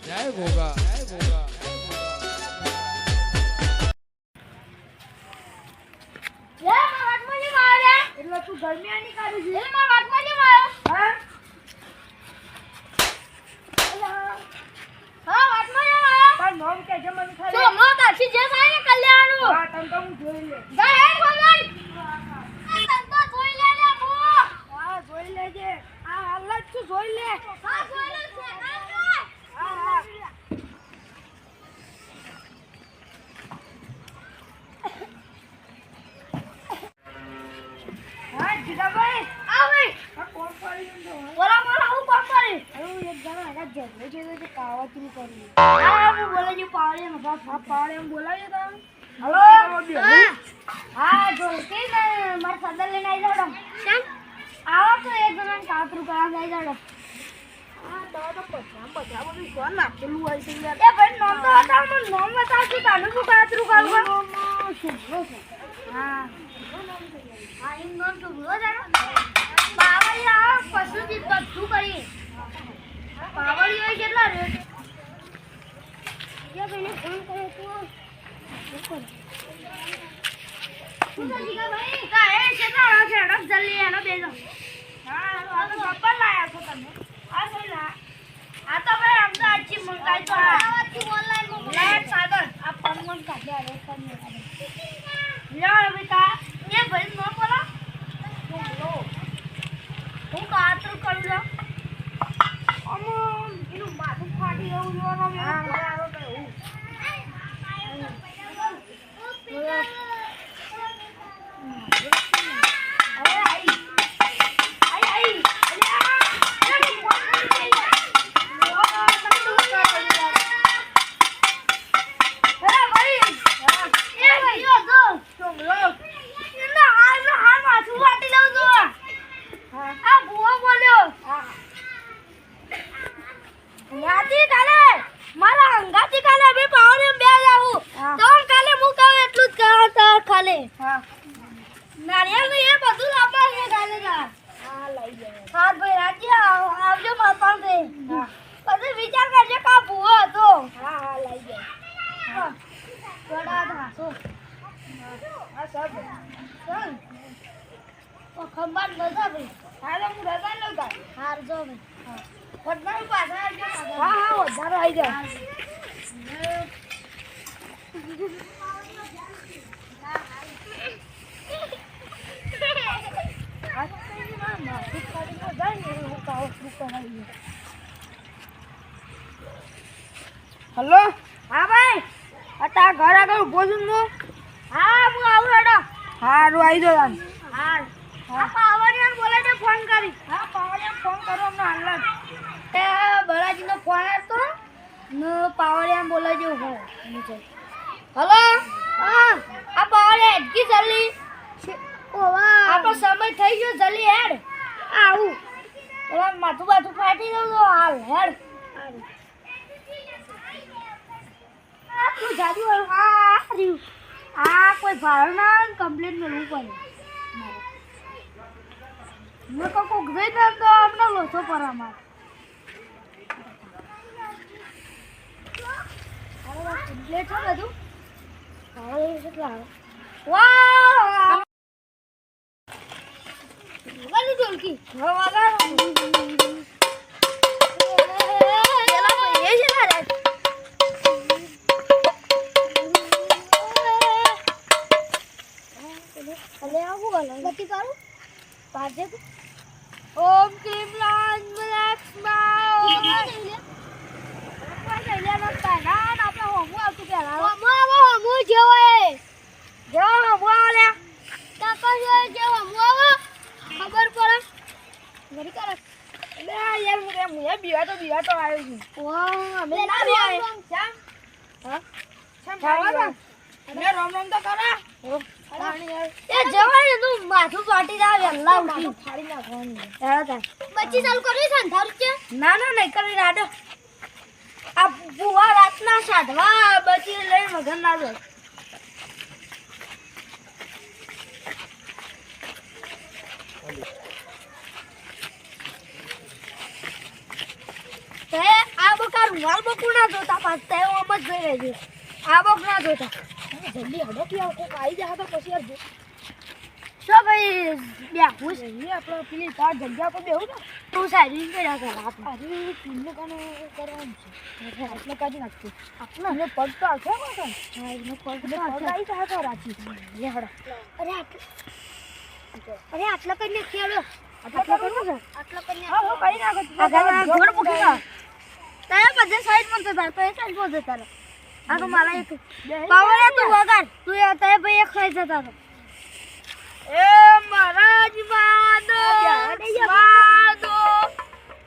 જય ગોગા જય ગોગા એટલે તું ગરમી કાઢી છે એટલે મારા વાતમાં કેમ આવ્યો હા હા વાતમાં કેમ આવ્યો પણ નોમ કે જે મને ખાલી તો નો તાછી જે થાય ને કલ્યાણનું હા તમ તો હું જોઈ લે જા હે ભગવાન તમ તો જોઈ લે લે મો હા જોઈ લેજે આ હાલત તું જોઈ લે હા જોઈ લે છે હા હા જીગાભાઈ આવે આ કોણ પાડી દો બોલા બોલા હું કોણ પાડી અરે એક જણા આગળ જતો છે કે કાવતરું કરી હા હું બોલે જે પાડે ને બસ આ પાડે એમ બોલાવી તમે હેલો હા જો કે માર સદર લઈને આવી જાવ કેમ આવો તો એક જણા કાવતરું કરવા લઈ જાવ હા તો પછામ બધું કોણ નાખેલું હોય છે યાર એ ભાઈ નોમ તો બતાવ મને નોમ બતાવ કે કાનું શું કાવતરું કરવા હા હા ઇન નોમ તો બોલો જાનો પાવળિયા પશુથી બધું કરી પાવળિયો કેટલા રેટ જે ભાઈને ફોન કર્યો તો જીગા ભાઈ કા એ કેટલા આ છે રસ જલ્દી એનો બેજો હા આ તો બબ્બર લાયા છો તમે આ સહી લા આ તો ભાઈ અમદાવાદ થી મંગાઈ તો અમદાવાદ થી ઓનલાઈન મંગાઈ સાદર આ પનમન કાઢે આ રેટ લ્યો બેટા એ ભાઈ નો બોલા હું કાતરું કરું લો અમો એનું માથું ફાટી ગયું જોવાનો મેં બરાબર કહ્યું નારિયેળ ને એ બધું લાવવા છે ગાલેદાર હા લઈ જાય હા ભાઈ રાજી આવજો માતા દે પછી વિચાર કરજો કા ભૂવો હતો હા હા લઈ જાય હા થોડા ધાસો હા સબ ચલ ઓ ખંભાત ન જા ભાઈ હાલો હું રજા લઉં તા હાર જો ભાઈ હા વડનાલ પાછા આવજો હા હા વધારો આવી જાય હેલો હા ભાઈ અતા ઘર આગળ ઉભો છું હું હા હું આવું હેડો હારું આવી જો તાન હા હા પાવડિયાને બોલે છે ફોન કરી હા પાવડિયાને ફોન કરો અમને હાલ તે બળાજીનો ફોન આવતો ને પાવડિયાને બોલે છે ઉભો હેલો હા આ પાવડિયા હેડકી જલ્દી ઓવા આપણો સમય થઈ ગયો જલ્દી હેડ આવું ઓલા માથું બાથું ફાટી ગયું તો હાલ હેડ તું જાદુ હા રહ્યું આ કોઈ ભાડું ના કમ્પ્લેન મેળવું પડે મેં કોક ગઈ તો આપણે લોસો પર અમાર કમ્પ્લેટ છે બધું હવે કેટલા વાહ વગાડું ઢોલકી વગાડું પેલા ભાઈ છે ને રે અલે આવું ગતિ કરું પાજે ઓમ ક્રીમ લાલ બ્લેક્સમાં ઓમ કોઈ લઈ લે નતા ના આપણે હોમું આવતું પેલા હોમું જેવો એ જેવો હોમું આલે કાકા જે હોમું આવો ખબર પડે ઘરી કર લે યાર હું બીવા તો આવ્યો છું વાહ અમે ના બીવા કેમ હા કેમ ખાવા મે રોમ રોમ તો કરા એ જવાય તું માથું પાટી જા વેલા ઉઠી ફાડી નાખવાનું હેડા બચ્ચી ચાલુ કરી છે અંધારું છે ના ના નહીં કરી રાડો આ બુવા રાતના સાધવા બચ્ચી લઈ મગન ના જાય તે આ બો કાકા રૂમાલ બકુ ના જોતા પાછતા એવો આમ જ જોઈ રહેજો આ બક ના જોતા જલ્દી હડો કે કોક આવી જાય તો પછી યાર શું ભાઈ બેહું છે આપણે પેલી તાર જગ્યા પર બેહું ને તું સાઈડ કર્યા કર આપણે ટીમને કાને કરવાનું છે એટલે કાઢી નાખશું આપણે પગ તો આવશે કોણ હા એનો પગ આવી જાય તો રાચી લે હડો અરે આટલા કરીને ખેડો આટલા કરવો છે આટલા કરીને હા કરી નાખો આગળ જોડ મૂકી દો તારે બધે સાઈડ માં જતા તો એ સાઈડ માં જતા રહે આ તો મારા એક પાવર તું વગાડ તું તારે ભાઈ એક ખાઈ જતા તો એ મહારાજ માદો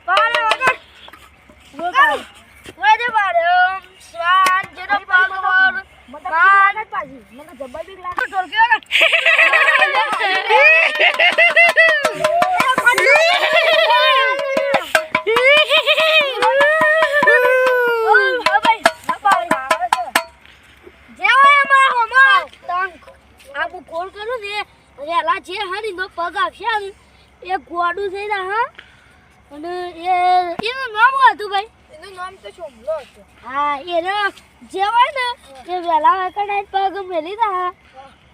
પારે વગાડ વજે બારે સ્વાન જેનો પાગવર માન પાજી મને જબર બીક લાગે ઢોલકી વગાડ જે હારી નો પગ આવશે એ ગોડું થઈ રહ્યા હા અને એનું નામ હતું ભાઈ એનું નામ તો શોભલો હતું હા એને જે હોય ને એ વહેલા કડાઈ પગ મેલી રહ્યા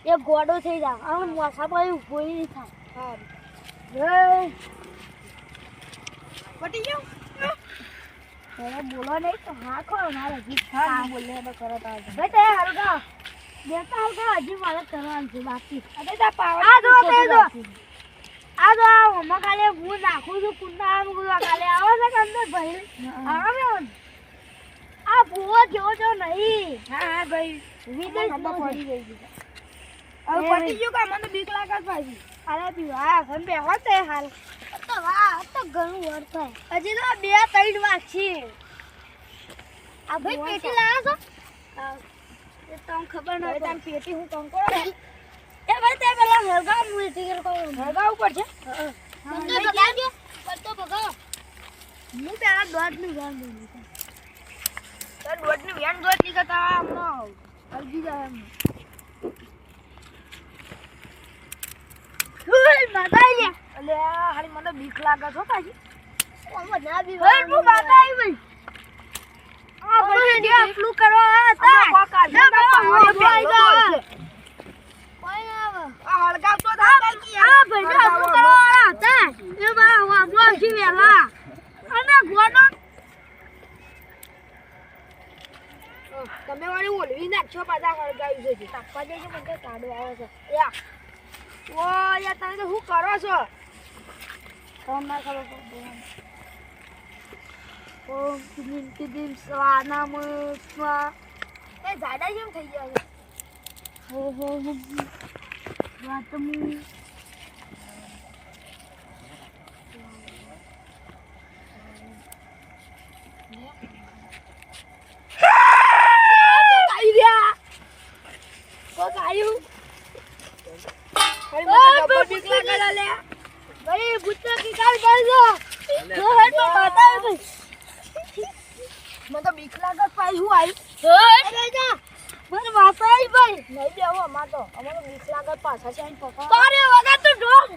એ ગોડો થઈ રહ્યા આમ મોસા ભાઈ ઉભો નહીં થાય પટી ગયો બોલો નહીં તો હા ખો મારે હજી ખા બોલે તો કરત આવજો ભાઈ તે હલકા દેતા હલકા હજી મારે કરવાનું છે બાકી અરે તા પાવર આ જો મમ્મા કાલે હું નાખું છું કુંડા આમ ગુવા કાલે આવો છે કે અંદર ભાઈ આવે આ ભૂવો જો નહીં હા ભાઈ વિદેશ પડી ગઈ છે હવે પટી ગયું કે મને તો બીક લાગે ભાઈ અરે બીવા ઘર બેહો તે હાલ તો વાહ તો ઘણું વર થાય હજી તો 2-3 વાર છે આ ભાઈ પેટી લાવ્યો છો એ તમને ખબર ન હોય તાર પેટી હું કોણ કરો એ ભાઈ તે પેલા હરગા મુઈ ઠીક કરો હરગા ઉપર છે હા તો બગાડજો પર તો બગાવ હું પેલા દોડની વ્યાન દોડી તો દોડની વ્યાન દોડની કરતા હમણો અરજી જાય માતા લે અલે હારી મને બીક લાગે છો પાછી ઓમ ના બી હે હું માતા આવી ભાઈ આ ભાઈ જે આપલું કરવા હતા કોકા ના પાવર પેલો કોઈ આવે આ હળગાવ તો થા કે આ ભાઈ આપલું કરવા હતા એ બા વાબલો જીવેલા અને ગોડો તમે વાળી ઓલવી નાખો પાછા હળગાવી છે તાપવા દેજો મને કાઢો આવે છે યા ઓ યાર તમે તો શું કરો છો તમને ખબર પડે ઓમ કિદિમ સ્વાનામસ્વા એ જાડા જેમ થઈ ગયા છે હો વાતમુ भाई बुच्चा की काल कर दो तो है तो बता भाई मैं तो बीक लागत पाई हूं आई अरे जा મને વાપા આવી ભાઈ નહીં બેહો અમાર તો અમારો બીક લાગત પાછા છે આઈ પકડ તારે વગર તો ઢોલ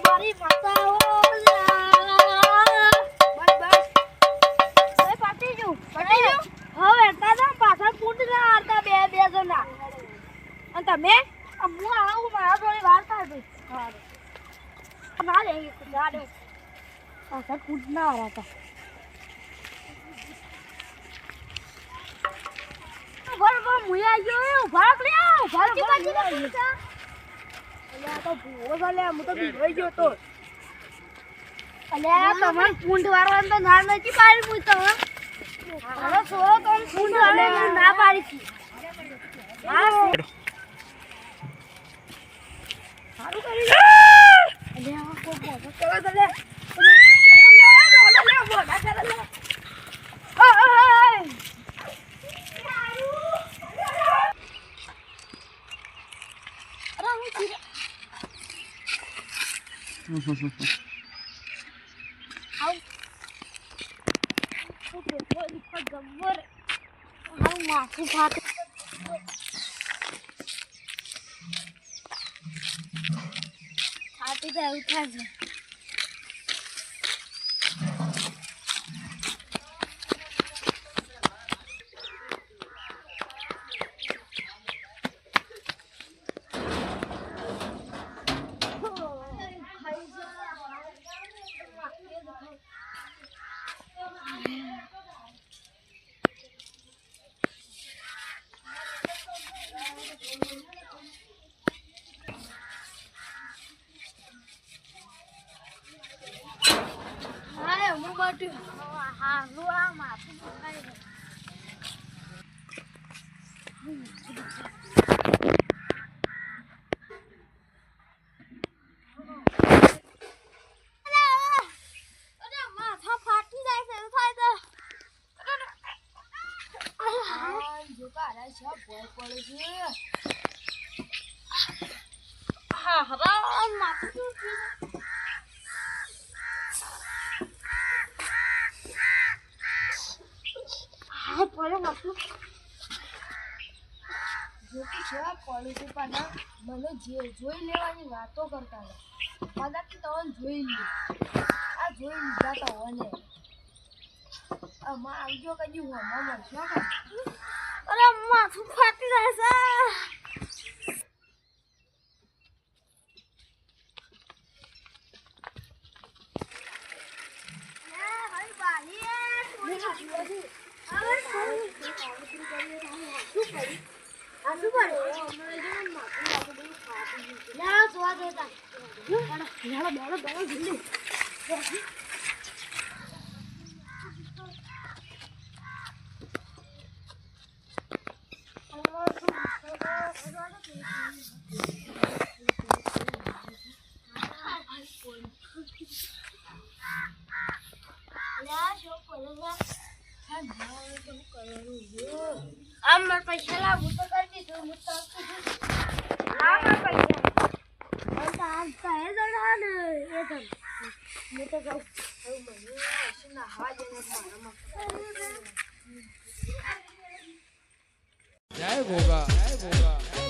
મારી માતા ઓ બસ એ પાટી જો હવે તારા પાછળ પૂટ ના આરતા બે જણા અને તમે હું આવું મારા થોડી વાર થાય ભાઈ હા ના લે ગાડો પાછળ પૂટ ના આરતા બરાબર મુયા ગયો ભાગ લે ભાગી બાજી ના અલ્યા તો ભૂવો સાલે હું તો બીવાઈ ગયો તો અલ્યા તમે પૂંડ વાળવાનો તો ના નથી પાડી હું તો હાલો સોળો તો પૂંડ વાળે ના પાડી છી હા સારું કરી અલ્યા કો બોલો ચલો દલે બોલા કરે લે માથું ફાટ છાતી તો એવું થાય છે પટ્યું હા લો આ માથું દુખાય છે માથા ફાટી જાય છે એવું થાય તો જો કારા છે ભય પડે છે હા હરા માથું દુખે હા પડે માથું જો કે છે ક્વોલિટી પાના મને જોઈ લેવાની વાતો કરતા હતા કદાચ તમને જોઈ લે આ જોઈ લીધા તો હોને માં આવજો કદી હું મળશો અરે માથું ફાટી જાય છે પૈસા લાવું તો કરી દીધું હું તો લાવ પૈસા એ જણા ને એ જણ હું તો જાઉં મને ના હવા જઈને જય ભોગા જય ભોગા